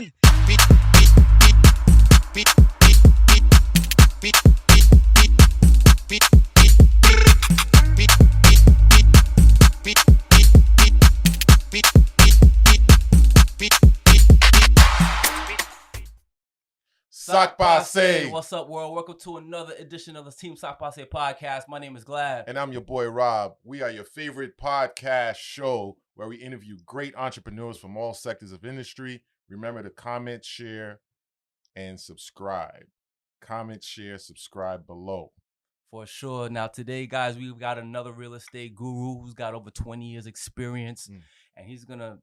Accely. Sock Passe. What's up, world? Welcome to another edition of the Team Sock Passe podcast. My name is Glad. And I'm your boy, Rob. We are your favorite podcast show where we interview great entrepreneurs from all sectors of industry. Remember to comment, share, and subscribe. Comment, share, subscribe below. For sure. Now, today, guys, we've got another real estate guru who's got over 20 years experience. And he's gonna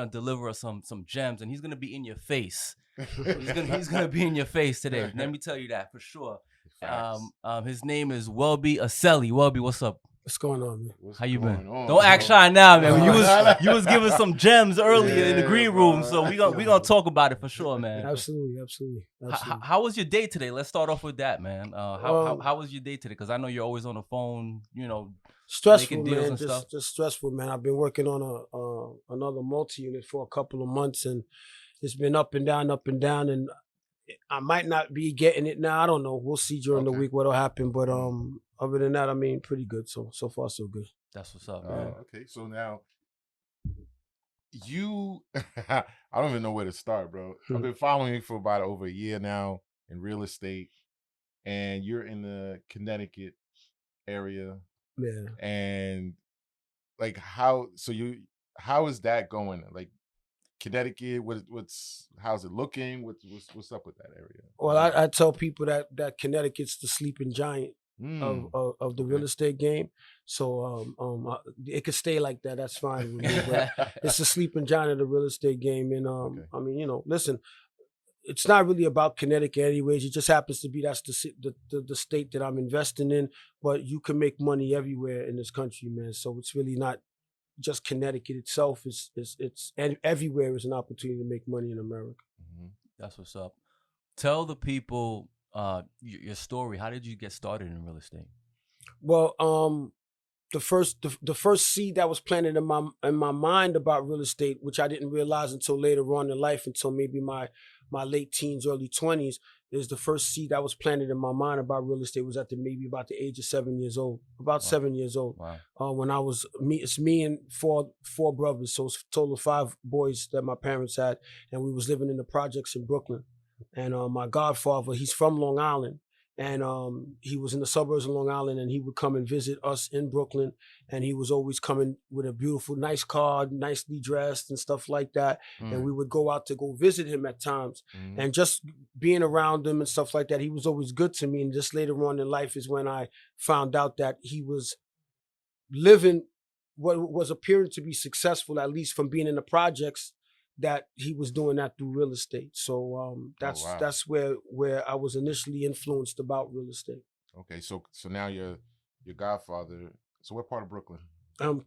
deliver us some gems, and he's gonna be in your face. He's gonna be in your face today. Let me tell you that for sure. His name is Welby Accely. Welby, what's up? What's going on, man? How you been? Don't act shy now, man. You was giving some gems earlier in the green room, so we gonna talk about it for sure, man. Absolutely. How was your day today? Let's start off with that, man. How was your day today? Because I know you're always on the phone, Stressful, making deals man. and stuff. Just stressful, man. I've been working on another multi-unit for a couple of months, and it's been up and down, and I might not be getting it now. I don't know. We'll see during the week what'll happen. But other than that, I mean, pretty good. So far, so good. That's what's up, man. Okay, so now you, I don't even know where to start, bro. I've been following you for about over a year now in real estate, and you're in the Connecticut area. Yeah. And like how is that going? Like Connecticut, how's it looking? What's up with that area? Well, I tell people that Connecticut's the sleeping giant of the real estate game. So it could stay like that. That's fine with me. But it's the sleeping giant of the real estate game. And I mean, listen, it's not really about Connecticut anyways. It just happens to be that's the state that I'm investing in. But you can make money everywhere in this country, man. So it's really not just Connecticut itself. It's everywhere is an opportunity to make money in America. Mm-hmm. That's what's up. Tell the people your story. How did you get started in real estate? Well, the first seed that was planted in my mind about real estate, which I didn't realize until later on in life, until maybe my late teens, early 20s, is the first seed that was planted in my mind about real estate was at about the age of 7 years old. About 7 years old. Wow. When I was it's me and four brothers, so it's a total of 5 boys that my parents had, and we was living in the projects in Brooklyn. And my godfather, he's from Long Island. And he was in the suburbs of Long Island, and he would come and visit us in Brooklyn. And he was always coming with a beautiful, nice car, nicely dressed and stuff like that. And we would go out to go visit him at times. And just being around him and stuff like that, he was always good to me. And just later on in life is when I found out that he was living what was appearing to be successful, at least from being in the projects, that he was doing that through real estate. So that's where I was initially influenced about real estate. Okay, so now your godfather. So what part of Brooklyn?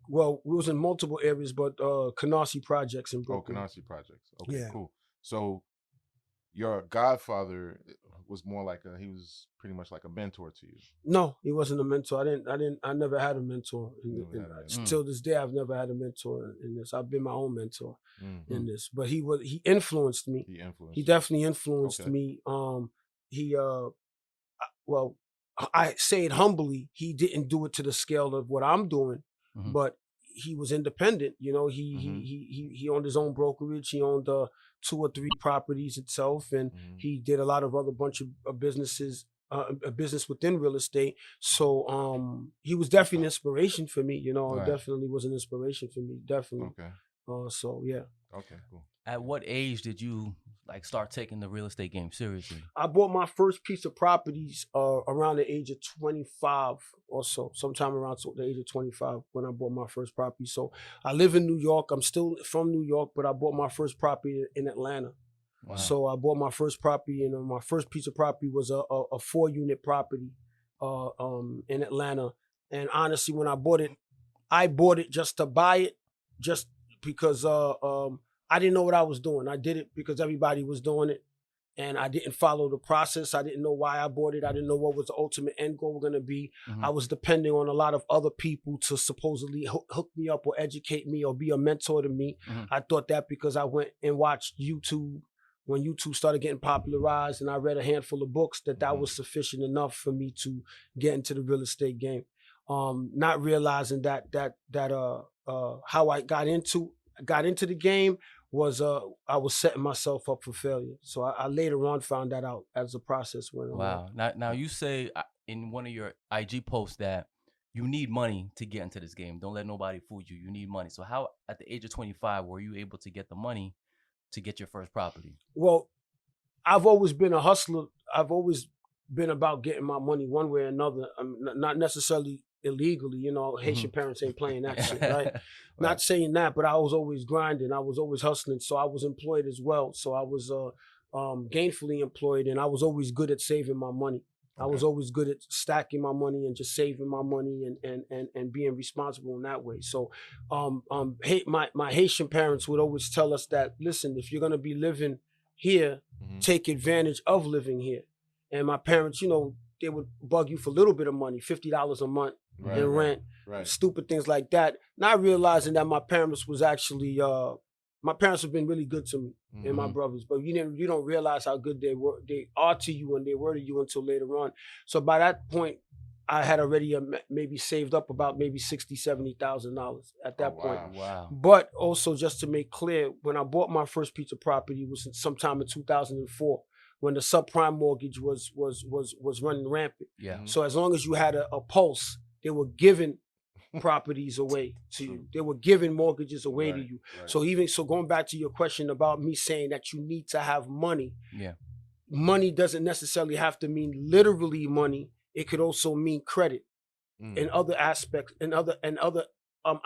Well, we was in multiple areas, but Canarsie Projects in Brooklyn. Oh, Canarsie Projects. Okay, yeah. Cool. So your godfather was more like he was pretty much like a mentor to you. No, he wasn't a mentor. I never had a mentor. Till this day, I've never had a mentor in this. I've been my own mentor in this. But he influenced me. He definitely influenced me. Well, I say it humbly, he didn't do it to the scale of what I'm doing, but he was independent. He owned his own brokerage. He owned 2 or 3 properties itself, and he did a lot of other bunch of businesses, a business within real estate. So he was definitely an inspiration for me. Definitely was an inspiration for me. Definitely. Okay. So yeah. Okay. Cool. At what age did you start taking the real estate game seriously? I bought my first piece of properties around the age of 25 or so, sometime around the age of 25 when I bought my first property. So I live in New York. I'm still from New York, but I bought my first property in Atlanta. Wow. So I bought my first property, and my first piece of property was a 4-unit property in Atlanta. And honestly, when I bought it just to buy it, just because I didn't know what I was doing. I did it because everybody was doing it, and I didn't follow the process. I didn't know why I bought it. I didn't know what was the ultimate end goal going to be. I was depending on a lot of other people to supposedly hook me up or educate me or be a mentor to me. I thought that because I went and watched YouTube when YouTube started getting popularized and I read a handful of books, that Mhm. was sufficient enough for me to get into the real estate game. Not realizing that how I got into the game was I was setting myself up for failure. So I later on found that out as the process went along. Wow. Now you say in one of your IG posts that you need money to get into this game. Don't let nobody fool you. You need money. So how, at the age of 25, were you able to get the money to get your first property? Well, I've always been a hustler. I've always been about getting my money one way or another. Not necessarily illegally, you know. Haitian parents ain't playing that shit, right? Not saying that, but I was always grinding. I was always hustling. So I was employed as well. So I was gainfully employed, and I was always good at saving my money. I was always good at stacking my money and just saving my money and being responsible in that way. So my Haitian parents would always tell us that, listen, if you're gonna be living here, take advantage of living here. And my parents, you know, they would bug you for a little bit of money, $50 a month in rent, stupid things like that. Not realizing that my parents was actually my parents have been really good to me and my brothers, but you don't realize how good they are to you and they were to you until later on. So by that point, I had already maybe saved up about maybe $60,000-$70,000 at that point. Wow. But also, just to make clear, when I bought my first piece of property was sometime in 2004, when the subprime mortgage was running rampant. Yeah. So as long as you had a pulse, they were giving properties away to you. They were giving mortgages away to you. So going back to your question about me saying that you need to have money. Yeah. Money doesn't necessarily have to mean literally money. It could also mean credit and other aspects and other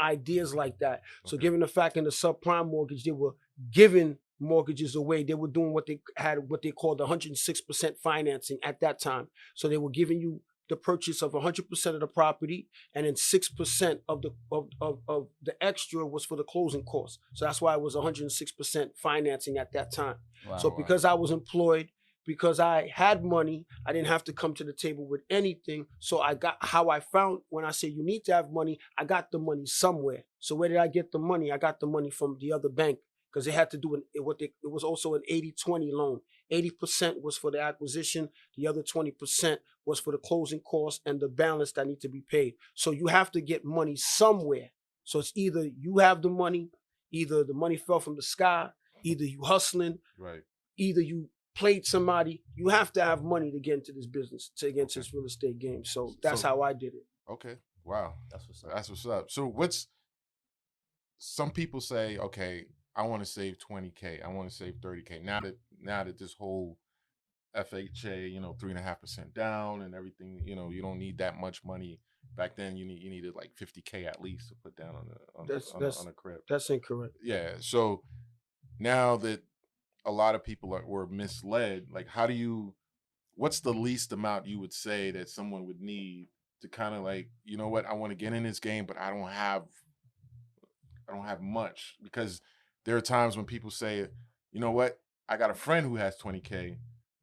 ideas like that. So given the fact in the subprime mortgage, they were giving mortgages away. They were doing what they called 106% financing at that time. So they were giving you the purchase of 100% of the property, and then 6% of the extra was for the closing costs. So that's why it was 106% financing at that time. Wow. So because I was employed, because I had money, I didn't have to come to the table with anything. So I got how I found when I say you need to have money, I got the money somewhere. So where did I get the money? I got the money from the other bank, because they had to do it was also an 80-20 loan. 80% was for the acquisition, the other 20% was for the closing costs and the balance that need to be paid. So you have to get money somewhere. So it's either you have the money, either the money fell from the sky, either you hustling, either you played somebody. You have to have money to get into this business, to get into this real estate game. So that's how I did it. Okay. Wow. That's what's up. That's what's up. So some people say, okay, I want to save 20K. I want to save 30K. Now that this whole FHA, 3.5% down and everything, you don't need that much money. Back then you needed like 50K at least to put down on a crib. That's incorrect. Yeah. So now that a lot of people were misled, like what's the least amount you would say that someone would need to kind of like, you know what, I want to get in this game, but I don't have much? Because there are times when people say, you know what, I got a friend who has 20K,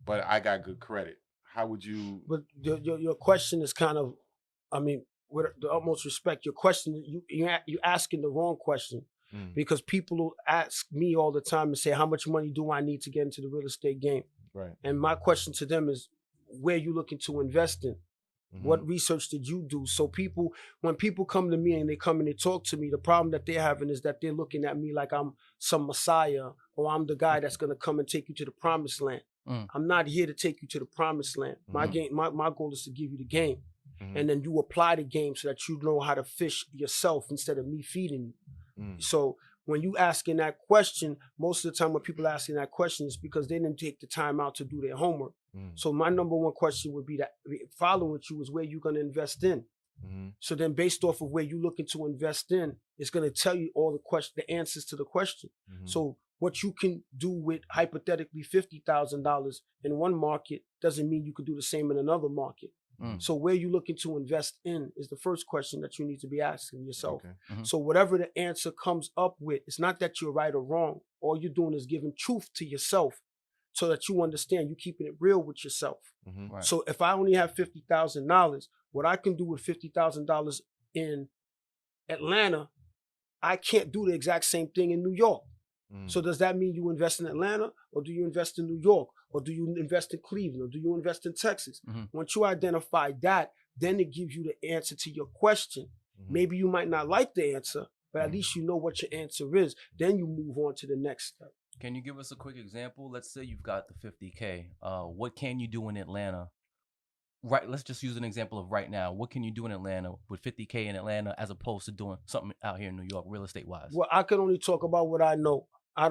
but I got good credit. How would you? But your question is kind of, I mean, with the utmost respect, your question, you're asking the wrong question. Because people will ask me all the time and say, how much money do I need to get into the real estate game? Right. And my question to them is, where are you looking to invest in? What research did you do? So when people come to me and they come and they talk to me, the problem that they're having is that they're looking at me like I'm some messiah, or I'm the guy that's going to come and take you to the promised land. I'm not here to take you to the promised land. My goal is to give you the game. And then you apply the game so that you know how to fish yourself instead of me feeding you. So when you asking that question, most of the time when people are asking that question is because they didn't take the time out to do their homework. So my number one question would be that following you is where you're going to invest in. So then based off of where you're looking to invest in, it's going to tell you all the answers to the question. So what you can do with hypothetically $50,000 in one market doesn't mean you could do the same in another market. So where you looking to invest in is the first question that you need to be asking yourself. So whatever the answer comes up with, it's not that you're right or wrong. All you're doing is giving truth to yourself so that you understand you're keeping it real with yourself. Right. So if I only have $50,000, what I can do with $50,000 in Atlanta, I can't do the exact same thing in New York. So does that mean you invest in Atlanta, or do you invest in New York, or do you invest in Cleveland, or do you invest in Texas? Once you identify that, then it gives you the answer to your question. Maybe you might not like the answer, but at least you know what your answer is. Then you move on to the next step. Can you give us a quick example? Let's say you've got the 50K. What can you do in Atlanta? Right, let's just use an example of right now. What can you do in Atlanta with 50K in Atlanta as opposed to doing something out here in New York, real estate wise? Well, I can only talk about what I know. I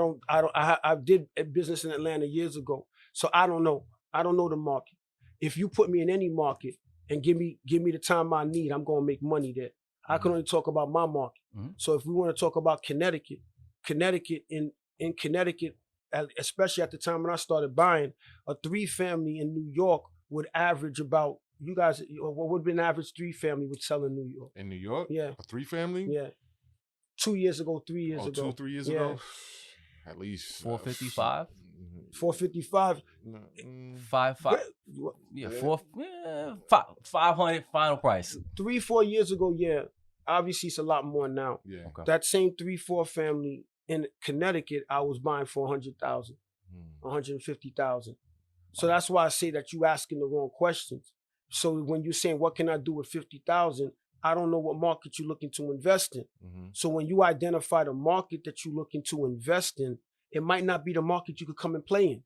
did a business in Atlanta years ago, so I don't know. I don't know the market. If you put me in any market and give me the time I need, I'm gonna make money there. I can only talk about my market. So if we want to talk about Connecticut in Connecticut, especially at the time when I started buying, a 3-family in New York would average about, you guys, what would have been average 3-family would sell in New York? In New York? Yeah. A 3-family? Yeah. 2 years ago, 3 years ago. 2 3 years ago? At least 455? 455. 500 final price. 3-4 years ago, yeah. Obviously, it's a lot more now. Yeah. Okay. That same 3-4 family in Connecticut, I was buying for 100,000, 150,000. So that's why I say that you asking the wrong questions. So when you're saying, what can I do with 50,000? I don't know what market you're looking to invest in. So when you identify the market that you're looking to invest in, it might not be the market you could come and play in.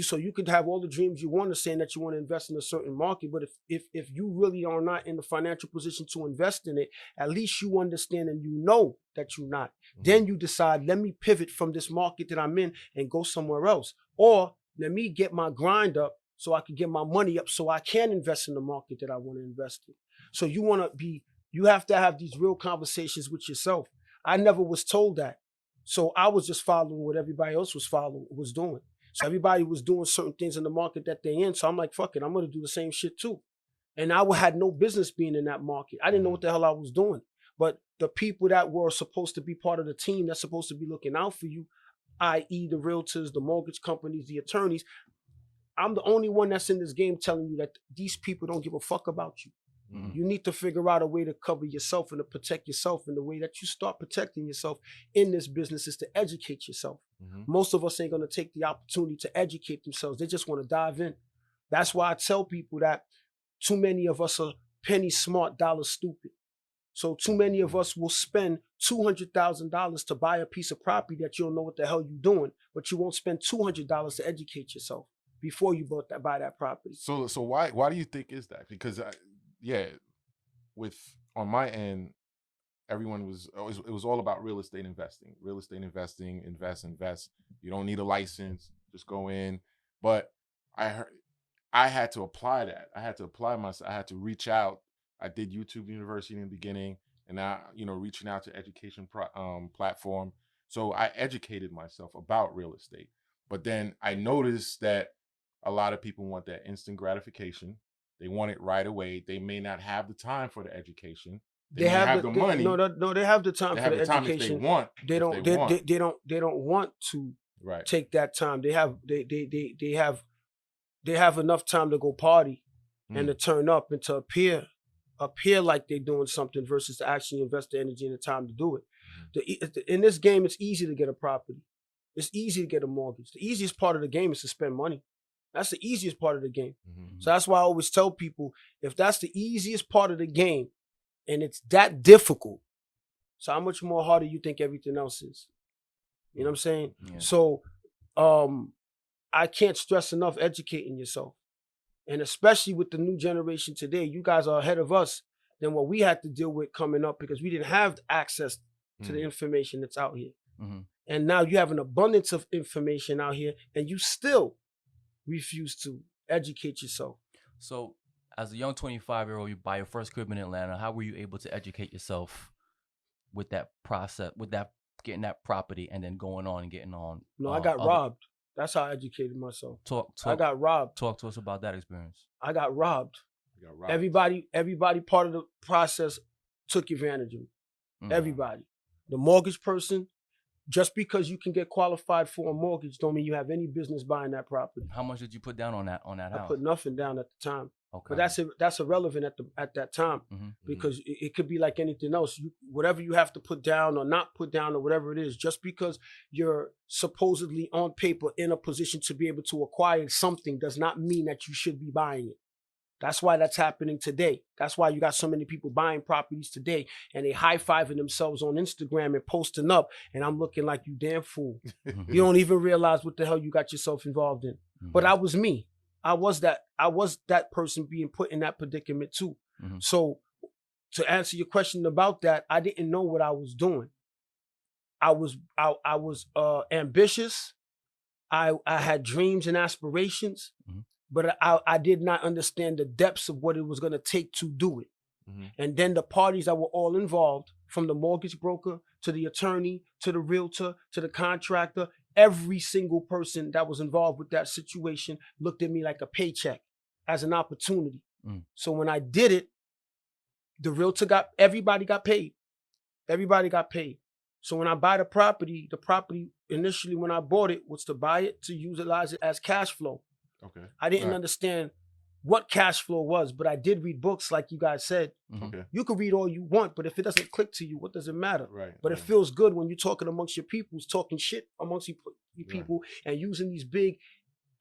So you could have all the dreams you want to, saying that you want to invest in a certain market, but if you really are not in the financial position to invest in it, at least you understand and you know that you're not. Then you decide, let me pivot from this market that I'm in and go somewhere else. Or let me get my grind up so I can get my money up so I can invest in the market that I want to invest in. So you have to have these real conversations with yourself. I never was told that. So I was just following what everybody else was doing. So everybody was doing certain things in the market that they're in. So I'm like, fuck it, I'm going to do the same shit too. And I had no business being in that market. I didn't know what the hell I was doing. But the people that were supposed to be part of the team that's supposed to be looking out for you, i.e. the realtors, the mortgage companies, the attorneys, I'm the only one that's in this game telling you that these people don't give a fuck about you. You need to figure out a way to cover yourself and to protect yourself. And the way that you start protecting yourself in this business is to educate yourself. Most of us ain't going to take the opportunity to educate themselves. They just want to dive in. That's why I tell people that too many of us are penny smart, dollar stupid. So too many of us will spend $200,000 to buy a piece of property that you don't know what the hell you're doing, but you won't spend $200 to educate yourself before you buy that property. So why do you think is that? Because on my end, everyone it was all about real estate investing. Real estate investing, invest. You don't need a license, just go in. But I had to apply that. I had to apply myself. I had to reach out. I did YouTube University in the beginning, and now reaching out to education platform. So I educated myself about real estate. But then I noticed that a lot of people want that instant gratification. They want it right away. They may not have the time for the education. They have the money. No, they have the time for the education. If they want. They don't want to take that time. They have enough time to go party and to turn up and to appear like they're doing something versus to actually invest the energy and the time to do it. In this game, it's easy to get a property. It's easy to get a mortgage. The easiest part of the game is to spend money. That's the easiest part of the game. So that's why I always tell people, if that's the easiest part of the game and it's that difficult, so how much more harder you think everything else is? You know what I'm saying? Yeah. So I can't stress enough educating yourself. And especially with the new generation today, you guys are ahead of us than what we had to deal with coming up because we didn't have access to the information that's out here. And now you have an abundance of information out here and you still refuse to educate yourself. So as a young 25-year-old, you buy your first crib in Atlanta. How were you able to educate yourself with that process, with that getting that property and then going on and getting on? No, I got robbed. That's how I educated myself. I got robbed. Talk to us about that experience. I got robbed. Everybody part of the process took advantage of me. Everybody. The mortgage person, just because you can get qualified for a mortgage don't mean you have any business buying that property. How much did you put down on that house? I put nothing down at the time. Okay. But that's irrelevant at that time, because it could be like anything else. Whatever you have to put down or not put down or whatever it is, just because you're supposedly on paper in a position to be able to acquire something does not mean that you should be buying it. That's why that's happening today. That's why you got so many people buying properties today and they high-fiving themselves on Instagram and posting up, and I'm looking like you damn fool. You don't even realize what the hell you got yourself involved in. But I was me. I was that person being put in that predicament too. So to answer your question about that, I didn't know what I was doing. I was ambitious. I had dreams and aspirations, but I did not understand the depths of what it was going to take to do it. And then the parties that were all involved, from the mortgage broker to the attorney to the realtor to the contractor, every single person that was involved with that situation looked at me like a paycheck, as an opportunity. So when I did it, the realtor everybody got paid. Everybody got paid. So when I buy the property initially when I bought it was to buy it to utilize it as cash flow. Okay. I didn't understand what cash flow was, but I did read books like you guys said. Okay. You can read all you want, but if it doesn't click to you, what does it matter? Right. But it feels good when you're talking amongst your peoples, talking shit amongst you people, and using these big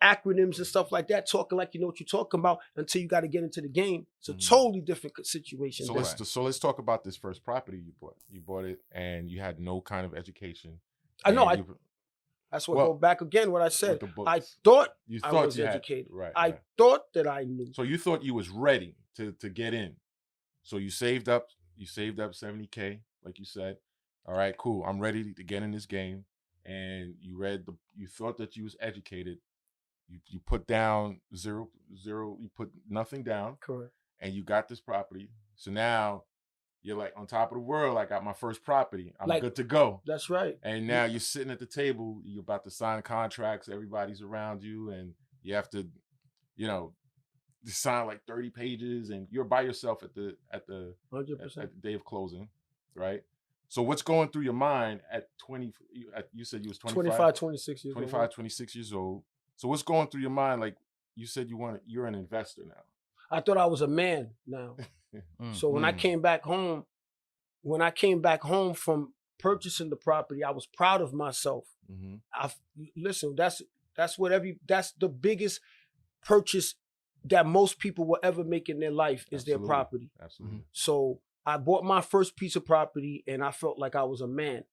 acronyms and stuff like that, talking like you know what you're talking about until you got to get into the game. It's a totally different situation. So let's talk about this first property you bought. You bought it and you had no kind of education. I know. That's what go back again. What I said. I thought I was educated. I thought that I knew. So you thought you was ready to get in. So you saved up. You saved up $70K, like you said. All right, cool. I'm ready to get in this game. And you thought that you was educated. You put down zero. You put nothing down. Correct. And you got this property. So now you're like on top of the world. I got my first property. I'm good to go. That's right. And now you're sitting at the table. You're about to sign contracts. Everybody's around you, and you have to, sign like 30 pages, and you're by yourself at the 100%. at the day of closing, right? So what's going through your mind at 20? You said you was 25, 26 years 25, old. 26 years old. So what's going through your mind? Like you said, you're an investor now. I thought I was a man now. So when I came back home, from purchasing the property, I was proud of myself. Listen, that's the biggest purchase that most people will ever make in their life is their property. Absolutely. So I bought my first piece of property and I felt like I was a man.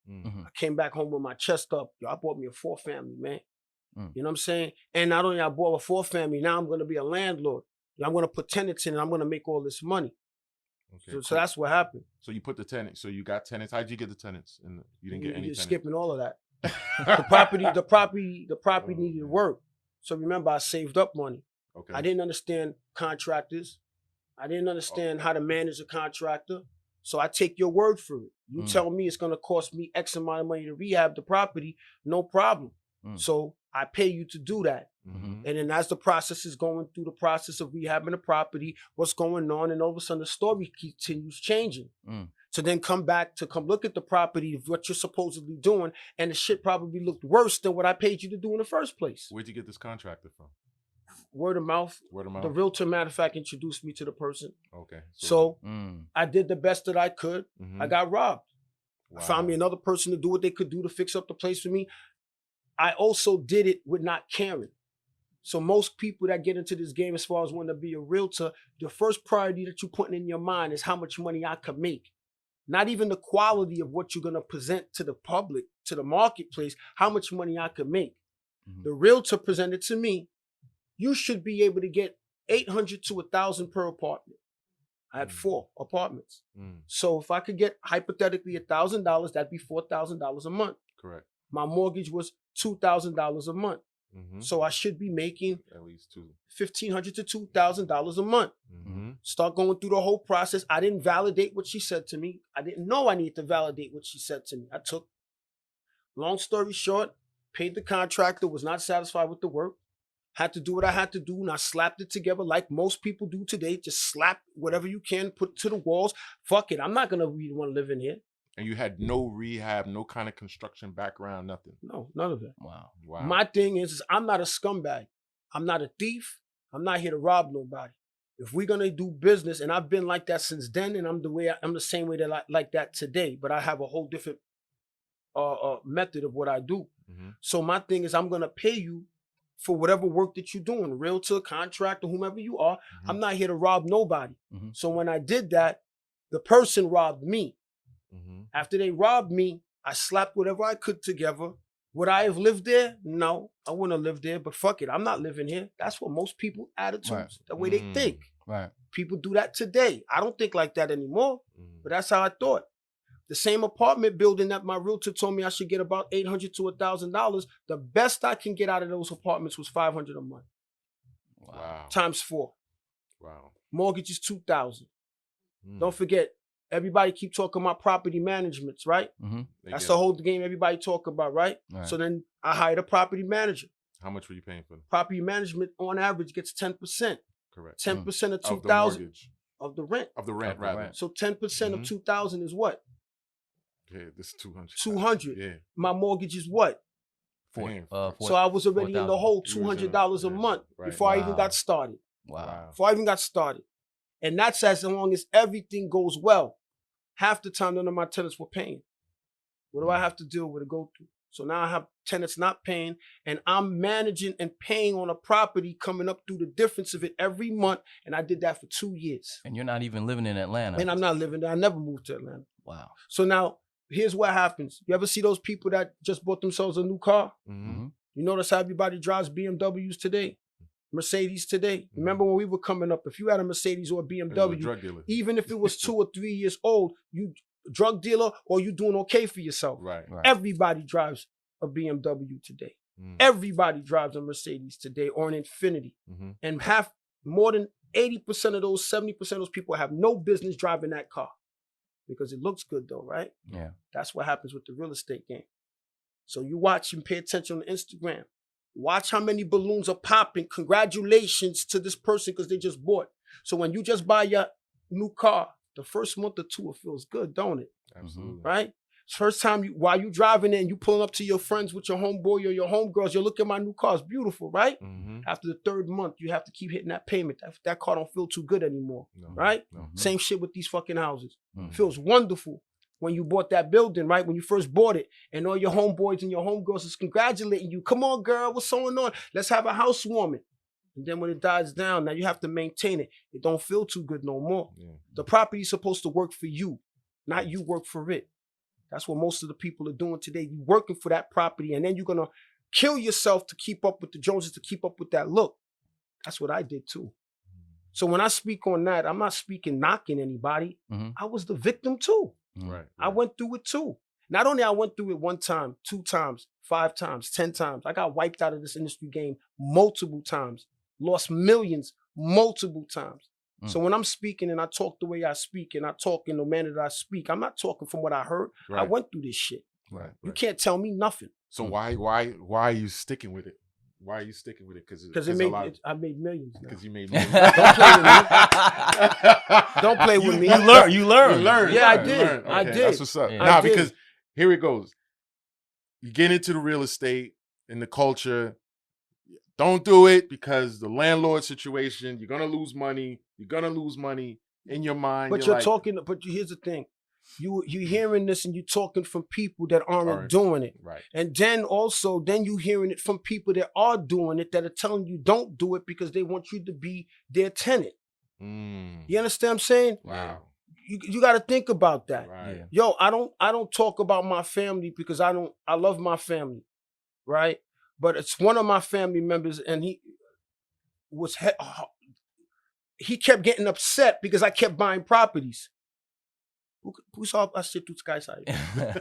I came back home with my chest up. Yo, I bought me a 4-family, man. You know what I'm saying? And not only I bought a 4-family, now I'm going to be a landlord. I'm going to put tenants in and I'm going to make all this money. Okay, so that's what happened. So you put the tenants. So you got tenants. How'd you get the tenants? And you didn't get any tenants. Skipping all of that. the property needed work. So remember, I saved up money. Okay. I didn't understand contractors. I didn't understand how to manage a contractor. So I take your word for it. You tell me it's going to cost me X amount of money to rehab the property, no problem. So I pay you to do that. And then as the process is going through the process of rehabbing the property, what's going on, and all of a sudden the story continues changing. So then come look at the property of what you're supposedly doing, and the shit probably looked worse than what I paid you to do in the first place. Where'd you get this contractor from? Word of mouth. Word of mouth. The realtor, matter of fact, introduced me to the person. Okay. So I did the best that I could. I got robbed. Wow. I found me another person to do what they could do to fix up the place for me. I also did it with not caring. So most people that get into this game as far as wanting to be a realtor, the first priority that you're putting in your mind is how much money I could make. Not even the quality of what you're going to present to the public, to the marketplace, how much money I could make. The realtor presented to me, you should be able to get $800 to $1,000 per apartment. I had 4 apartments. So if I could get hypothetically $1,000, that'd be $4,000 a month. Correct. My mortgage was $2,000 a month. So I should be making at least $1,500 to $2,000 a month. Start going through the whole process. I didn't validate what she said to me. I didn't know I needed to validate what she said to me. Long story short, paid the contractor, was not satisfied with the work, had to do what I had to do, and I slapped it together like most people do today. Just slap whatever you can, put to the walls. Fuck it, I'm not going to really want to live in here. And you had no rehab, no kind of construction background, nothing? No, none of it. Wow. My thing is I'm not a scumbag. I'm not a thief. I'm not here to rob nobody. If we're gonna do business, and I've been like that since then, and I'm the same way that I like that today, but I have a whole different method of what I do. Mm-hmm. So my thing is, I'm gonna pay you for whatever work that you're doing, realtor, contractor, whomever you are. Mm-hmm. I'm not here to rob nobody. Mm-hmm. So when I did that, the person robbed me. Mm-hmm. After they robbed me, I slapped whatever I could together. Would I have lived there? No, I wouldn't have lived there, but fuck it, I'm not living here. That's what most people attitudes, Right. the way they think. Right. People do that today. I don't think like that anymore, Mm-hmm. but that's how I thought. The same apartment building that my realtor told me I should get about $800 to $1,000, the best I can get out of those apartments was $500 a month. Wow. Times 4. Wow. Mortgage is $2,000. Mm. Don't forget, everybody keep talking about property managements, right? Mm-hmm. That's the whole game everybody talk about, right? Right. So then I hired a property manager. How much were you paying for them? Property management on average gets 10%. Correct. 10% of Of the 2,000 mortgage. of the rent. Of the rent, Of the rather. rent. So 10% of Mhm. 2,000 is what? Yeah, this is 200. 200. Yeah. My mortgage is what? Damn. So I was already in the 4,000. hole You was in $200 a yeah, month right. before I even Wow. got started. Wow. Before I even got started. And that's as long as everything goes well. Half the time, none of my tenants were paying. What do I have to deal with to go through? So now I have tenants not paying, and I'm managing and paying on a property, coming up through the difference of it every month. And I did that for 2 years. And you're not even living in Atlanta. And I'm not living there. I never moved to Atlanta. Wow. So now, here's what happens. You ever see those people that just bought themselves a new car? Mm-hmm. Mm-hmm. You notice how everybody drives BMWs today, Mercedes today. Remember when we were coming up, if you had a Mercedes or a BMW, Drug dealer. even if it was 2 or 3 years old, you drug dealer or you doing okay for yourself. Right. Right. Everybody drives a BMW today. Mm. Everybody drives a Mercedes today or an Infinity. Mm-hmm. And more than 80% of those, 70% of those people have no business driving that car because it looks good though, right? Yeah. That's what happens with the real estate game. So you watch and pay attention on Instagram. Watch how many balloons are popping. Congratulations to this person because they just bought. So when you just buy your new car, the first month or two, it feels good, don't it? Absolutely. Right? First time while you driving in, you pulling up to your friends with your homeboy or your homegirls, you look at my new car, it's beautiful, right? Mm-hmm. After the 3rd month, you have to keep hitting that payment. That car don't feel too good anymore, No. right? No. Same shit with these fucking houses. Mhm. Feels wonderful when you bought that building, right? When you first bought it, and all your homeboys and your homegirls is congratulating you. Come on, girl, what's going on? Let's have a housewarming. And then when it dies down, now you have to maintain it. It don't feel too good no more. Yeah. The property's supposed to work for you, not you work for it. That's what most of the people are doing today. You working for that property, and then you're gonna kill yourself to keep up with the Joneses, to keep up with that look. That's what I did too. So when I speak on that, I'm not speaking knocking anybody. Mhm. I was the victim too. Mhm. Right. I went through it too. Not only I went through it 1 time, 2 times, 5 times, 10 times. I got wiped out of this industry game multiple times. Lost millions multiple times. So when I'm speaking and I talk the way I speak and I talk in the manner that I speak, I'm not talking from what I heard. Right. I went through this shit. Right. You Right. can't tell me nothing So why are you sticking with it? Why are you sticking with it? because I made millions. Now. Because you made Don't play with me. Don't play with me. You learn. You learn. You learn. Yeah, I You did. learn. I Okay, did. That's what's up. Yeah. Nah, I did. because here it goes. You get into the real estate and the culture. Don't do it because the landlord situation, you're gonna lose money. You're gonna lose money in your mind. But you're like, talking. But here's the thing: you hearing this and you talking from people that aren't doing it, right. and then you hearing it from people that are doing it that are telling you don't do it because they want you to be their tenant. Mm. You understand what I'm saying? Wow. You got to think about that. Right. Yeah. Yo, I don't talk about my family because I love my family, right? But it's one of my family members, and he kept getting upset because I kept buying properties. Who saw I shit through sky side?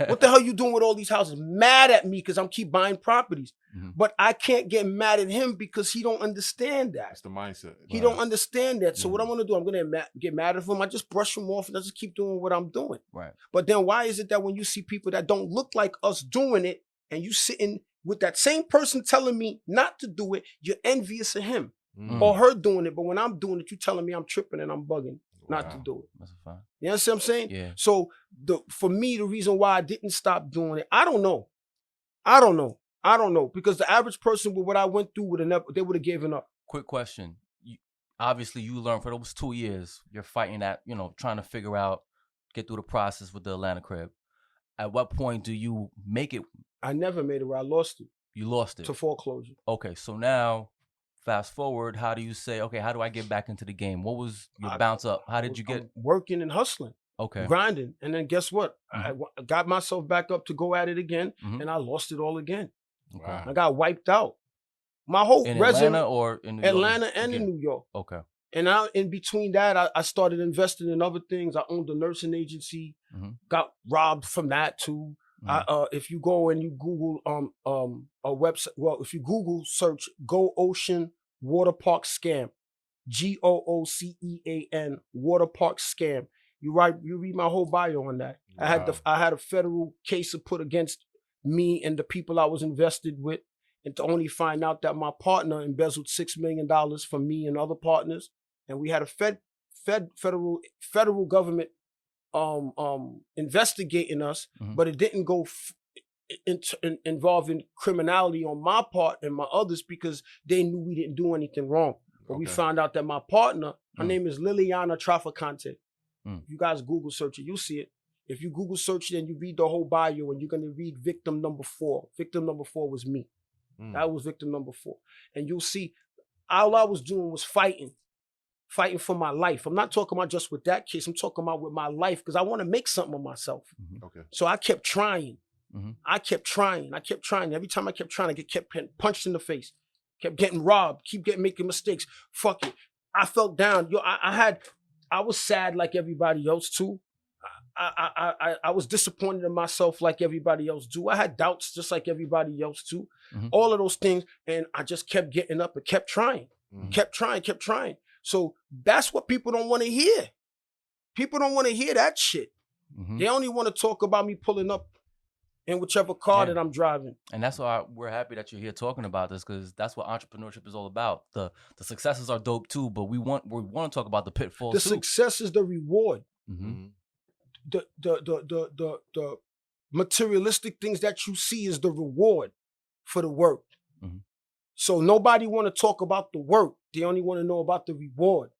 What the hell you doing with all these houses? Mad at me because I'm keep buying properties. Mhm. But I can't get mad at him because he don't understand that. That's the mindset. He don't understand that. So what Mhm. I'm gonna do, I'm gonna get mad at him. I just brush him off and I just keep doing what I'm doing. Right. But then why is it that when you see people that don't look like us doing it and you sitting with that same person telling me not to do it, you're envious of him Mm. or her doing it. But when I'm doing it, you telling me I'm tripping and I'm bugging not to Wow. do it. That's fine. You understand what I'm saying? Yeah. So for me, the reason why I didn't stop doing it, I don't know. Because the average person with what I went through they would have given up. Quick question. obviously you learned for those 2 years, you're fighting that, trying to figure out, get through the process with the Atlanta crib. At what point do you make it? I never made it where I lost it. You lost it to foreclosure. Okay, so now fast forward, how do you say, okay, how do I get back into the game? What was your bounce up? How did you get? I'm working and hustling, grinding, and then guess what? I got myself back up to go at it again, and I lost it all again. Wow. I got wiped out. My whole in resume, Atlanta or in New York? Atlanta and in New York. Okay. And in between that, I started investing in other things. I owned a nursing agency. Got robbed from that too. If you go and you Google a website, well, if you Google search Go Ocean Water Park Scam, GOOCEAN Water Park Scam, you read my whole bio on that. Wow. I had a federal case put against me and the people I was invested with, and to only find out that my partner embezzled $6 million from me and other partners, and we had a federal government investigating us, but it didn't go involving criminality on my part and my others because they knew we didn't do anything wrong. But we found out that my partner, her name is Liliana Traficante. You guys Google search it, you'll see it. If you Google search it and you read the whole bio, and you're gonna read victim number 4. Victim number 4 was me. That was victim number 4. And you'll see all I was doing was fighting for my life. I'm not talking about just with that case. I'm talking about with my life because I want to make something of myself. So I kept trying. I kept trying. Every time I kept trying, I kept punched in the face, kept getting robbed, making mistakes. Fuck it. I felt down. I was sad like everybody else too. I was disappointed in myself like everybody else do. I had doubts just like everybody else too. All of those things. And I just kept getting up and kept trying. Kept trying. So that's what people don't want to hear. People don't want to hear that shit. They only want to talk about me pulling up in whichever car that I'm driving. And that's why we're happy that you're here talking about this, because that's what entrepreneurship is all about. The successes are dope too, but we want to talk about the pitfalls too. The success is the reward. The materialistic things that you see is the reward for the work. So nobody want to talk about the work. They only want to know about the reward.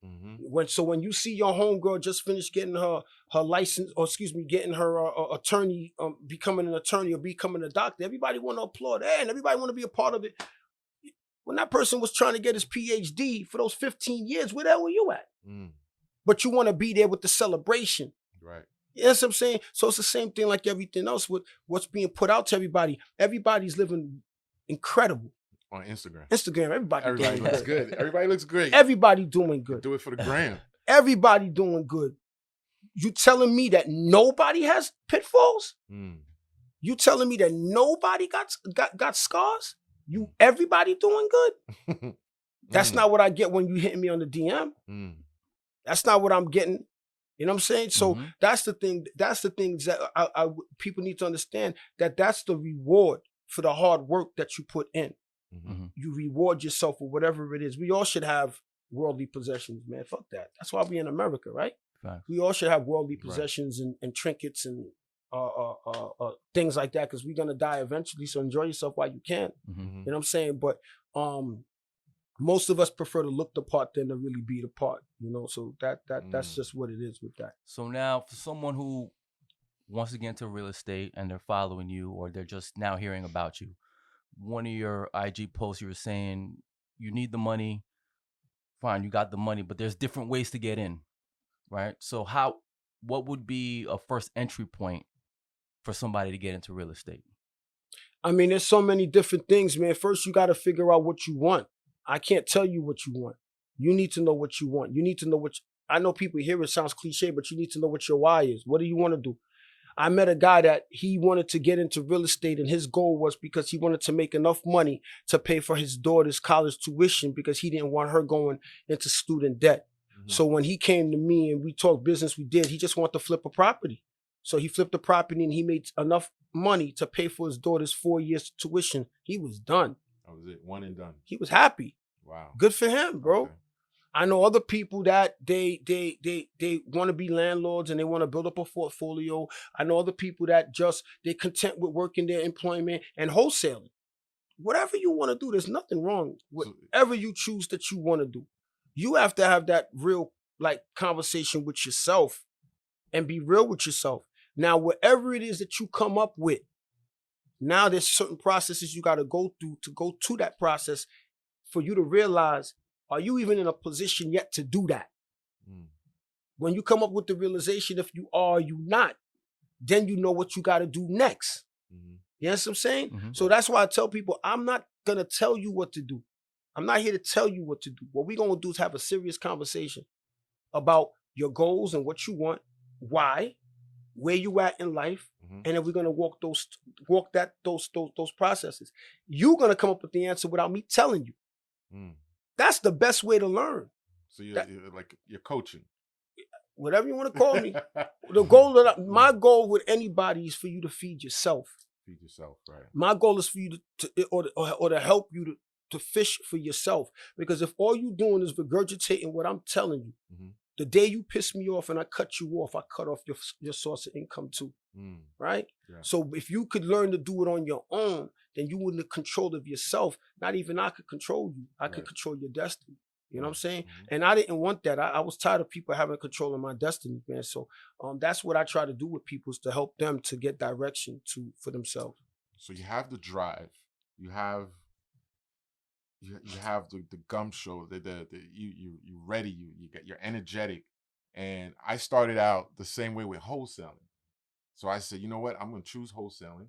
When you see your homegirl just finished getting her license, or getting her attorney, becoming an attorney or becoming a doctor, everybody want to applaud her, and everybody want to be a part of it. When that person was trying to get his PhD for those 15 years, where the hell were you at? But you want to be there with the celebration. Right. You know what I'm saying? So it's the same thing like everything else with what's being put out to everybody. Everybody's living incredible. On Instagram, everybody looks good. Everybody looks great. Everybody doing good. Do it for the gram. Everybody doing good. You telling me that nobody has pitfalls? You telling me that nobody got scars? Everybody doing good? That's not what I get when you hit me on the DM. That's not what I'm getting. You know what I'm saying? So that's the thing. That's the things that people need to understand, that that's the reward for the hard work that you put in. You reward yourself with whatever it is. We all should have worldly possessions, man. Fuck that. That's why we in America, right? We all should have worldly possessions and trinkets and things like that, because we're gonna die eventually. So enjoy yourself while you can. You know what I'm saying? But most of us prefer to look the part than to really be the part. You know, so that's just what it is with that. So now, for someone who wants to get into real estate and they're following you, or they're just now hearing about you, one of your IG posts, you were saying you need the money. Fine, you got the money, but there's different ways to get in, right? So what would be a first entry point for somebody to get into real estate? I mean, there's so many different things, man. First, you got to figure out what you want. I can't tell you what you want. You need to know what you want. You need to know I know people hear it sounds cliche, but you need to know what your why is. What do you want to do? I met a guy that he wanted to get into real estate, and his goal was because he wanted to make enough money to pay for his daughter's college tuition, because he didn't want her going into student debt. So when he came to me and we talked business, he just wanted to flip a property. So he flipped the property and he made enough money to pay for his daughter's 4 years tuition. He was done. That was it. One and done. He was happy. Wow. Good for him, bro. Okay. I know other people that they want to be landlords and they want to build up a portfolio. I know other people that they're content with working their employment and wholesaling. Whatever you want to do, there's nothing wrong with whatever you choose that you want to do. You have to have that real like conversation with yourself and be real with yourself. Now, whatever it is that you come up with, now there's certain processes you got to go through to go to that process for you to realize, are you even in a position yet to do that? When you come up with the realization, if you are, you not, then you know what you got to do next. You know what I'm saying? So that's why I tell people, I'm not going to tell you what to do. I'm not here to tell you what to do. What we're going to do is have a serious conversation about your goals and what you want, why, where you at in life, and then we're going to walk those processes. You're going to come up with the answer without me telling you. That's the best way to learn. So you're coaching. Whatever you want to call me. The goal my goal with anybody is for you to feed yourself. Feed yourself, right? My goal is for you to help you to fish for yourself. Because if all you doing is regurgitating what I'm telling you, the day you piss me off and I cut you off, I cut off your source of income too. Right? Yeah. So if you could learn to do it on your own, then you wouldn't have control of yourself. Not even I could control you. I could control your destiny. You know what I'm saying? And I didn't want that. I was tired of people having control of my destiny, man. So that's what I try to do with people, is to help them to get direction for themselves. So you have the drive. You have the gum show. You ready. You're energetic. And I started out the same way with wholesaling. So I said, you know what? I'm going to choose wholesaling.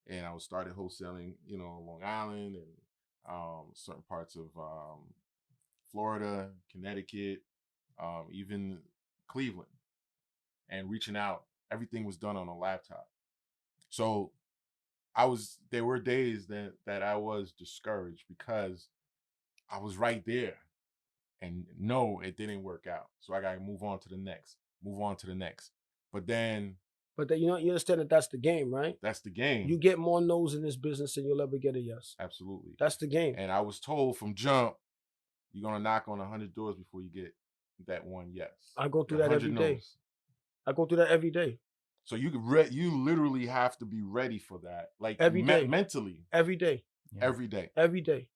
And I started wholesaling, Long Island and certain parts of Florida, Connecticut, even Cleveland, and reaching out. Everything was done on a laptop. So there were days that I was discouraged because I was right there, and no, it didn't work out. So I got to move on to the next. But then you understand that that's the game, right? That's the game. You get more no's in this business than you'll ever get a yes. Absolutely. That's the game. And I was told from jump, you're going to knock on 100 doors before you get that one yes. I go through that every day. I go through that every day. So you literally have to be ready for that. Like every day. Mentally. Every day. Yeah. Every day. Every day.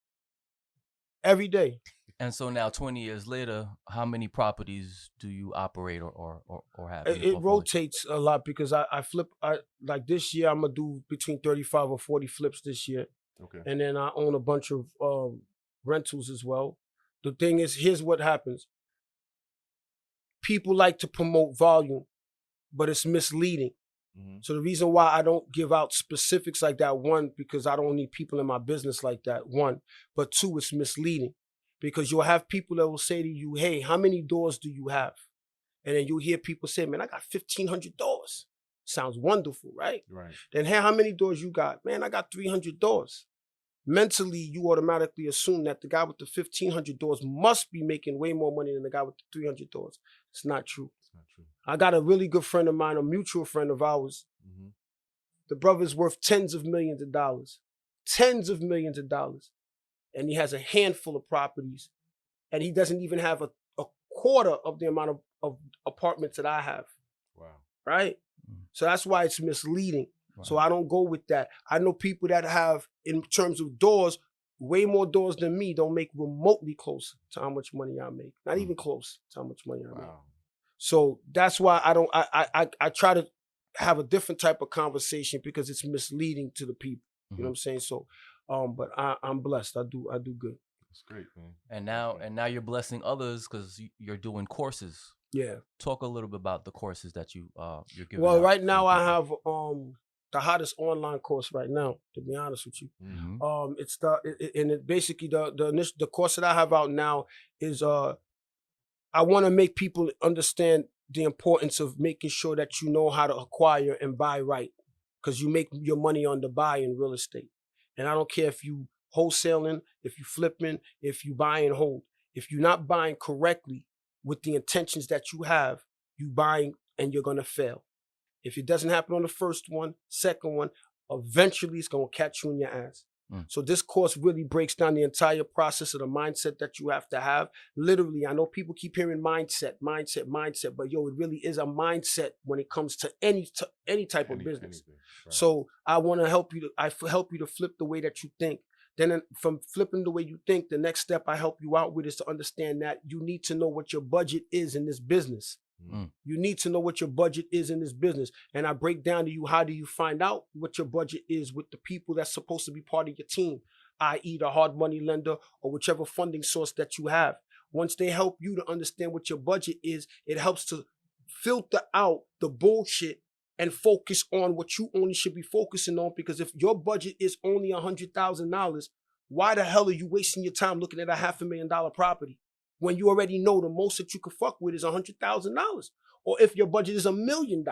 Every day. And so now 20 years later, how many properties do you operate or have? It rotates a lot because I flip. Like this year, I'm going to do between 35 or 40 flips this year. Okay. And then I own a bunch of rentals as well. The thing is, here's what happens. People like to promote volume, but it's misleading. So the reason why I don't give out specifics like that, one, because I don't need people in my business like that, one. But two, it's misleading. Because you'll have people that will say to you, hey, how many doors do you have? And then you'll hear people say, man, I got 1,500 doors. Sounds wonderful, right? Right. Then, hey, how many doors you got? Man, I got 300 doors. Mentally, you automatically assume that the guy with the 1,500 doors must be making way more money than the guy with the 300 doors. It's not true. It's not true. I got a really good friend of mine, a mutual friend of ours. The brother's worth tens of millions of dollars. And he has a handful of properties. And he doesn't even have a quarter of the amount of apartments that I have. Wow. Right? So that's why it's misleading. Wow. So I don't go with that. I know people that have, in terms of doors, way more doors than me don't make remotely close to how much money I make. Not even close to how much money I make. So that's why I try to have a different type of conversation because it's misleading to the people. You know what I'm saying? So, but I'm blessed. I do good. That's great, man. And now you're blessing others because you're doing courses. Yeah. Talk a little bit about the courses that you're giving. Well, right now I have the hottest online course right now, to be honest with you. It's basically the course that I have out now is I want to make people understand the importance of making sure that you know how to acquire and buy right, because you make your money on the buy in real estate. And I don't care if you wholesaling, if you flipping, if you buy and hold. If you're not buying correctly with the intentions that you have, you buying and you're gonna fail. If it doesn't happen on the first one, second one, eventually it's gonna catch you in your ass. So this course really breaks down the entire process of the mindset that you have to have. Literally, I know people keep hearing mindset, but yo, it really is a mindset when it comes to any type of business. Right. So I want to help you to flip the way that you think. Then from flipping the way you think, the next step I help you out with is to understand that you need to know what your budget is in this business. You need to know what your budget is in this business. And I break down to you, how do you find out what your budget is with the people that's supposed to be part of your team, i.e. the hard money lender or whichever funding source that you have. Once they help you to understand what your budget is, it helps to filter out the bullshit and focus on what you only should be focusing on. Because if your budget is only $100,000, why the hell are you wasting your time looking at a $500,000 property when you already know the most that you could fuck with is $100,000? Or if your budget is $1 million,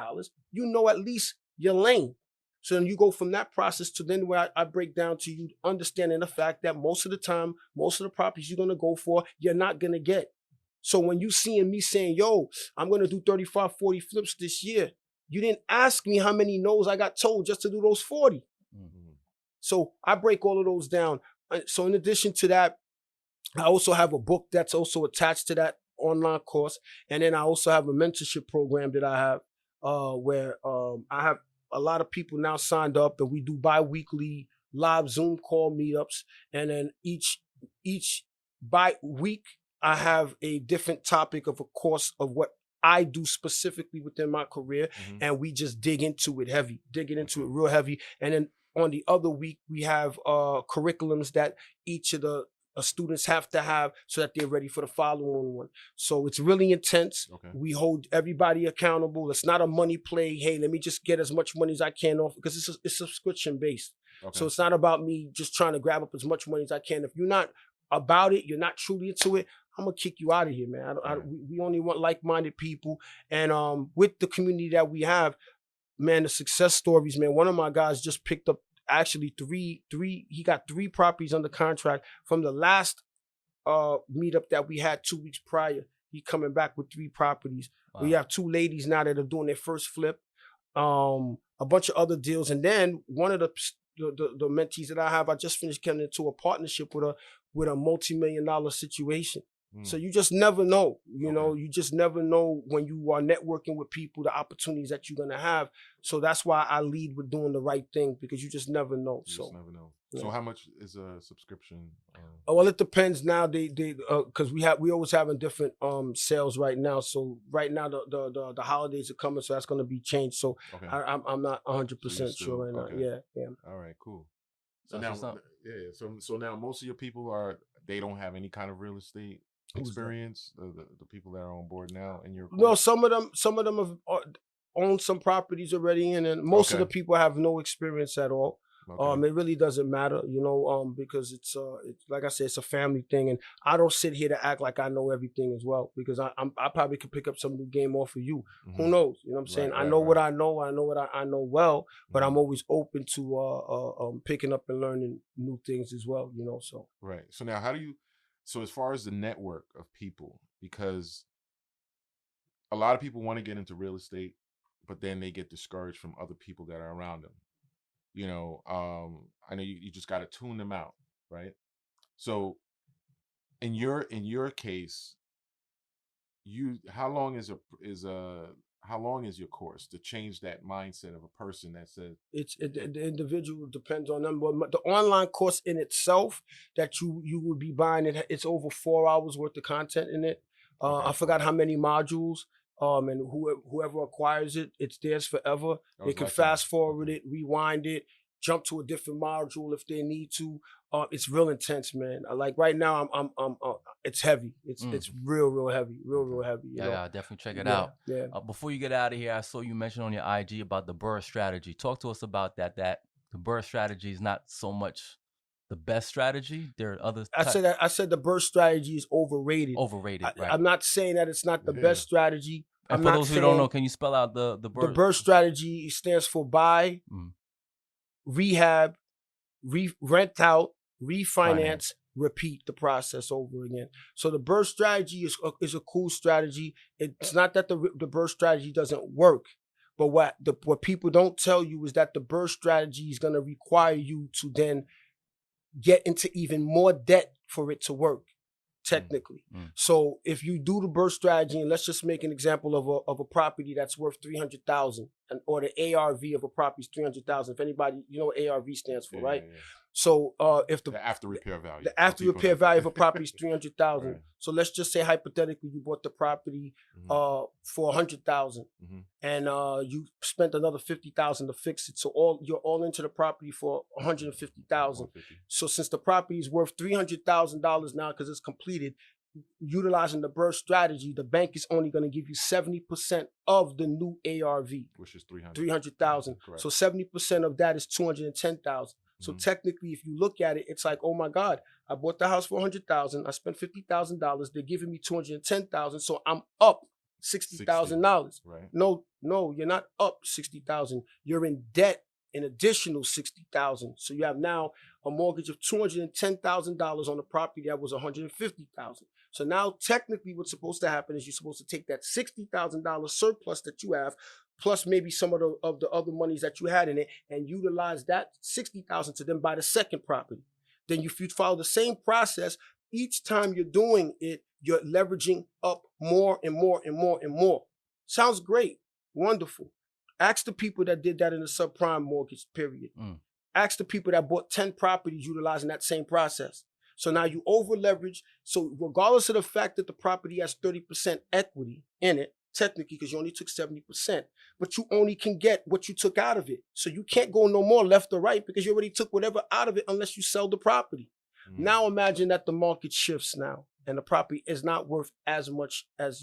you know at least your lane. So then you go from that process to then where I break down to you understanding the fact that most of the time, most of the properties you're going to go for, you're not going to get. So when you seeing me saying, yo, I'm going to do 35, 40 flips this year, you didn't ask me how many no's I got told just to do those 40. So I break all of those down. So in addition to that, I also have a book that's also attached to that online course. And then I also have a mentorship program that I have where I have a lot of people now signed up, and we do bi-weekly live Zoom call meetups. And then each bi-week, I have a different topic of a course of what I do specifically within my career. And we just dig into it heavy, real heavy. And then on the other week, we have curriculums that each of the students have to have so that they're ready for the following one. So it's really intense. We hold everybody accountable. It's not a money play. Hey, let me just get as much money as I can off, because it's subscription based. So it's not about me just trying to grab up as much money as I can. If you're not about it, you're not truly into it, I'm gonna kick you out of here, man. We only want like-minded people. And with the community that we have, man, the success stories, man. One of my guys just picked up actually he got 3 properties under contract from the last meetup that we had 2 weeks prior. He coming back with 3 properties. Wow. We have 2 ladies now that are doing their first flip, a bunch of other deals. And then one of the mentees that I have, I just finished getting into a partnership with a multi-million-dollar situation. So you just never know, you know, you just never know when you are networking with people, the opportunities that you're going to have. So that's why I lead with doing the right thing, because you just never know. You just never know. Yeah. So how much is a subscription? Well, it depends now. Because we always having different sales right now. So right now the holidays are coming, so that's going to be changed. So I'm not 100% sure right now. Yeah. All right, cool. So now, so now most of your people they don't have any kind of real estate experience. The people that are on board now in your course? No, some of them have owned some properties already, and then most of the people have no experience at all. It really doesn't matter, you know, because it's like I said, it's a family thing, and I don't sit here to act like I know everything as well, because I probably could pick up some new game off of you. Who knows? You know what I'm saying? I know what I know. I know what I know well, but I'm always open to picking up and learning new things as well. You know, so right. So now, so as far as the network of people, because a lot of people want to get into real estate, but then they get discouraged from other people that are around them. You know, I know you just got to tune them out, right? So in your case, how long is your course to change that mindset of a person that says the individual depends on them? But the online course in itself that you would be buying, it's over 4 hours worth of content in it. I forgot how many modules. And whoever acquires it, it's theirs forever. They can fast forward it, rewind it, jump to a different module if they need to. It's real intense, man. Like right now, it's heavy. It's real heavy, real heavy. Yeah, definitely check it out. Yeah. Before you get out of here, I saw you mention on your IG about the BRRRR strategy. Talk to us about that. That the BRRRR strategy is not so much the best strategy. There are other. I said the BRRRR strategy is overrated. Right. I'm not saying that it's not the best strategy. And for those who don't know, can you spell out the BRRRR? The BRRRR strategy stands for buy, rehab, rent out, refinance, repeat the process over again. So the BRRRR strategy is a cool strategy. It's not that the BRRRR strategy doesn't work, but what people don't tell you is that the BRRRR strategy is going to require you to then get into even more debt for it to work, technically. So if you do the BRRRR strategy, and let's just make an example of a property that's worth $300,000, or the ARV of a property is $300,000. If anybody, you know what ARV stands for, right? Yeah. So if The after repair value. the after repair value of a property is 300,000. Right. So let's just say hypothetically you bought the property for 100,000, and you spent another 50,000 to fix it. So you're all into the property for 150,000. So since the property is worth $300,000 now because it's completed, utilizing the burst strategy, the bank is only going to give you 70% of the new ARV, which is 300,000. So 70% of that is 210,000. So technically, if you look at it, it's like, oh my God, I bought the house for 100,000. I spent $50,000. They're giving me 210,000. So I'm up $60,000. Right. No, you're not up 60,000. You're in debt an additional 60,000. So you have now a mortgage of $210,000 on a property that was 150,000. So now technically what's supposed to happen is you're supposed to take that $60,000 surplus that you have, plus maybe some of the other monies that you had in it, and utilize that 60,000 to then buy the second property. Then if you follow the same process, each time you're doing it, you're leveraging up more and more and more and more. Sounds great. Wonderful. Ask the people that did that in the subprime mortgage period. Ask the people that bought 10 properties utilizing that same process. So now you over leverage. So regardless of the fact that the property has 30% equity in it, technically, because you only took 70%, but you only can get what you took out of it. So you can't go no more left or right because you already took whatever out of it unless you sell the property. Now imagine that the market shifts now and the property is not worth as much as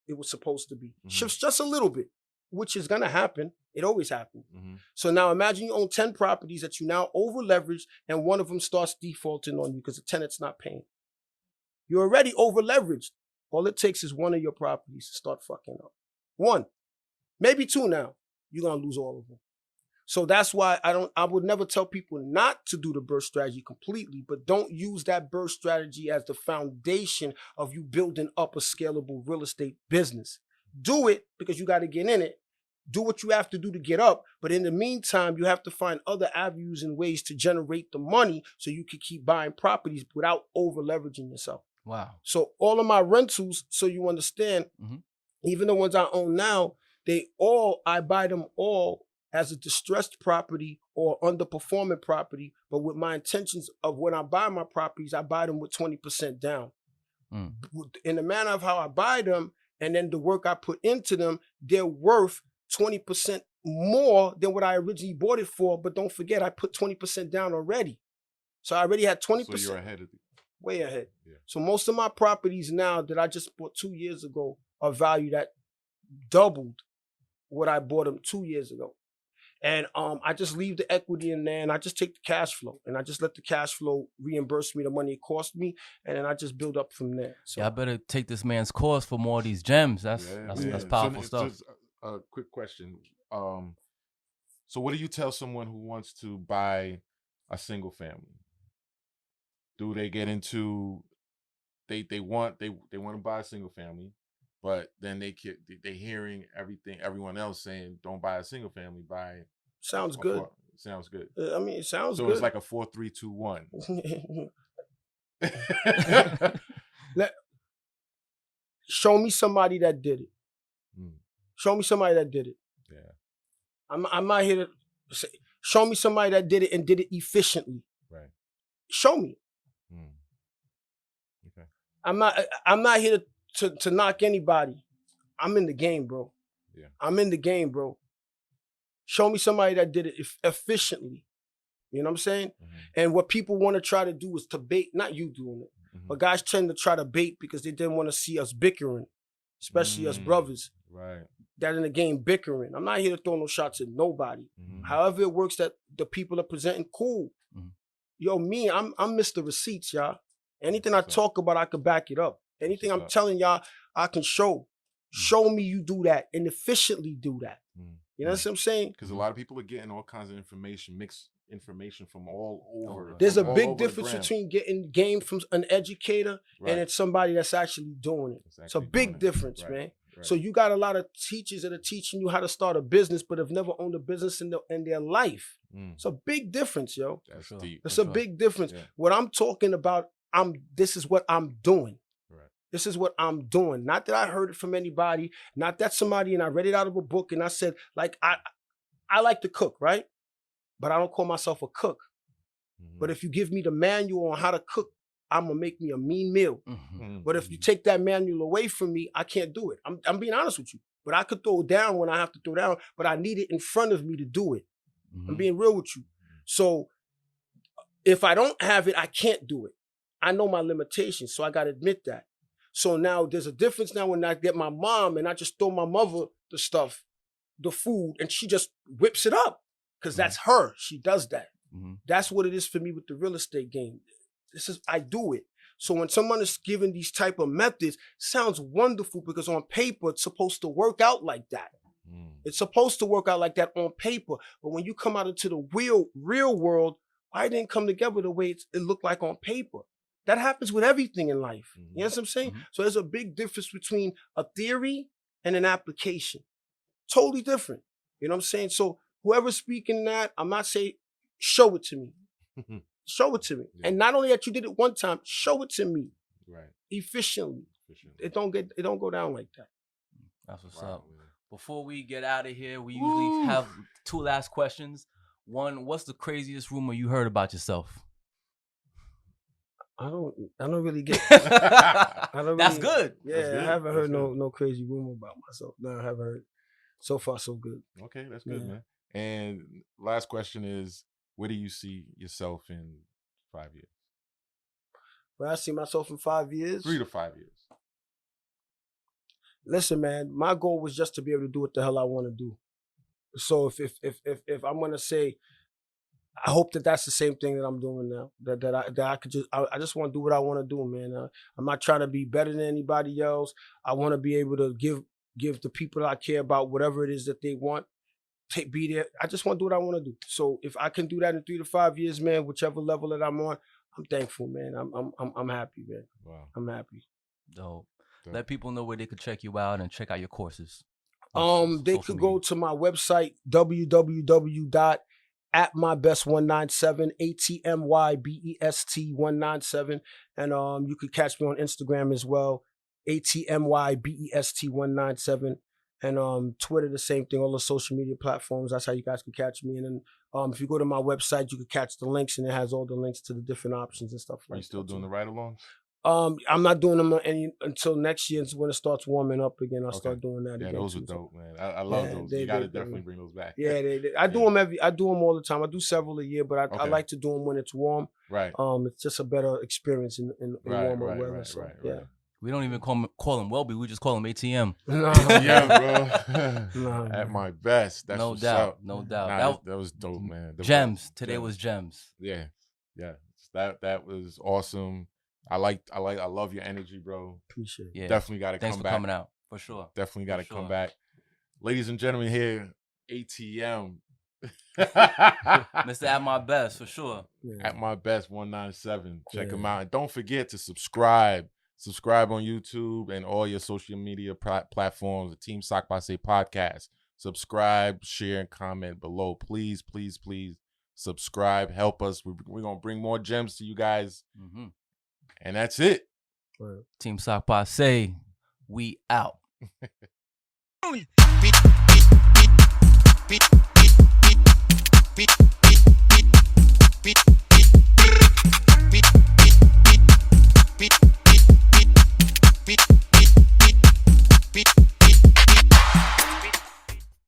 it was supposed to be. Shifts just a little bit, which is going to happen. It always happens. So now imagine you own 10 properties that you now over leveraged and one of them starts defaulting on you because the tenant's not paying. You're already over leveraged. All it takes is one of your properties to start fucking up. One, maybe two now. You're going to lose all of them. So that's why I would never tell people not to do the burst strategy completely, but don't use that burst strategy as the foundation of you building up a scalable real estate business. Do it because you got to get in it. Do what you have to do to get up. But in the meantime, you have to find other avenues and ways to generate the money so you can keep buying properties without over leveraging yourself. Wow. So all of my rentals, so you understand, even the ones I own now, I buy them all as a distressed property or underperforming property. But with my intentions of when I buy my properties, I buy them with 20% down. In the manner of how I buy them, and then the work I put into them, they're worth 20% more than what I originally bought it for. But don't forget, I put 20% down already. So I already had 20%. So you're ahead of it. Way ahead. Yeah. So most of my properties now that I just bought 2 years ago are valued at doubled what I bought them 2 years ago. And I just leave the equity in there and I just take the cash flow and I just let the cash flow reimburse me the money it cost me. And then I just build up from there. So yeah, I better take this man's course for more of these gems. That's powerful stuff. Just a quick question. So what do you tell someone who wants to buy a single family? Do they get into they want to buy a single family, but then they hearing everyone else saying don't buy a single family, buy sounds good. Sounds good. I mean, it sounds so good. It's like a 4, 3, 2, 1. Show me somebody that did it. Show me somebody that did it. Yeah. I'm not here to say, show me somebody that did it and did it efficiently. Right. Show me. Okay. I'm not here to knock anybody. I'm in the game, bro. Yeah. I'm in the game, bro. Show me somebody that did it efficiently. You know what I'm saying? And what people want to try to do is to bait, not you doing it, but guys tend to try to bait because they didn't want to see us bickering, especially us brothers. Right. That in the game bickering. I'm not here to throw no shots at nobody. However it works that the people are presenting, cool. Yo, me, I'm Mr. Receipts, y'all. Anything I talk about, I can back it up. Anything I'm telling y'all, I can show. Show me you do that and efficiently do that. You know what I'm saying? Because a lot of people are getting all kinds of information, mixed information from all over. There's a big difference between getting game from an educator and it's somebody that's actually doing it. It's a big difference, man. Right. So you got a lot of teachers that are teaching you how to start a business, but have never owned a business in their life. It's a big difference, yo. That's deep. It's a big difference. Yeah. What I'm talking about, this is what I'm doing. Right. This is what I'm doing. Not that I heard it from anybody, not that somebody, and I read it out of a book and I said, like, I like to cook, right? But I don't call myself a cook. But if you give me the manual on how to cook, I'm gonna make me a mean meal. Mm-hmm. But if you take that manual away from me, I can't do it. I'm being honest with you. But I could throw down when I have to throw down, but I need it in front of me to do it. I'm being real with you. So if I don't have it, I can't do it. I know my limitations, so I gotta admit that. So now there's a difference now when I get my mom and I just throw my mother the stuff, the food, and she just whips it up. Because that's her. She does that. That's what it is for me with the real estate game. I do it. So when someone is given these type of methods, sounds wonderful because on paper, it's supposed to work out like that. It's supposed to work out like that on paper. But when you come out into the real world, why it didn't come together the way it looked like on paper? That happens with everything in life. You know what I'm saying? So there's a big difference between a theory and an application. Totally different. You know what I'm saying? So whoever's speaking that, I'm not saying, show it to me. Show it to me. And not only that you did it one time, show it to me. Right. Efficiently. It don't go down like that. That's what's up. Man. Before we get out of here, we usually have 2 last questions. One, what's the craziest rumor you heard about yourself? I don't really get That's good. Yeah, that's good. I haven't heard no crazy rumor about myself. No, I haven't heard. So far, so good. Okay, that's good, man. And last question is, where do you see yourself in 5 years? Where I see myself in 5 years? 3 to 5 years. Listen, man, my goal was just to be able to do what the hell I want to do. So if I'm gonna say, I hope that that's the same thing that I'm doing now. That I could I just want to do what I want to do, man. I'm not trying to be better than anybody else. I want to be able to give the people that I care about whatever it is that they want. Be there. I just want to do what I want to do. So if I can do that in 3 to 5 years, man, whichever level that I'm on, I'm thankful, man. I'm happy, man. Wow. I'm happy. Dope. Let people know where they could check you out and check out your courses. They could go to my website, www.atmybest197, ATMYBEST197. And you could catch me on Instagram as well, ATMYBEST197. And Twitter, the same thing, all the social media platforms. That's how you guys can catch me. And then if you go to my website, you can catch the links, and it has all the links to the different options and stuff like that. Are you still doing the ride-alongs? I'm not doing them until next year. When it starts warming up again, I'll start doing that again. Yeah, those are dope, man. I love those. You got to definitely bring those back. Yeah, I do them I do them all the time. I do several a year, but I like to do them when it's warm. Right. It's just a better experience in warmer weather. Right, so, right. Yeah. We don't even call him Welby. We just call him ATM. Yeah, bro. At my best. That's no doubt. No doubt. Nah, that was dope, man. Gems. Today was gems. Yeah. That was awesome. I love your energy, bro. Appreciate it. Yeah. Definitely got to come back. Thanks for coming out. For sure. Definitely got to come back. Ladies and gentlemen, here, ATM. Mr. At My Best, for sure. Yeah. At My Best 197. Check him out. And don't forget to subscribe. Subscribe on YouTube and all your social media platforms, the Team Sock by Say podcast. Subscribe, share, and comment below. Please, please, please subscribe. Help us. We're going to bring more gems to you guys. And that's it. Right. Team Sock by Say, we out. Beat.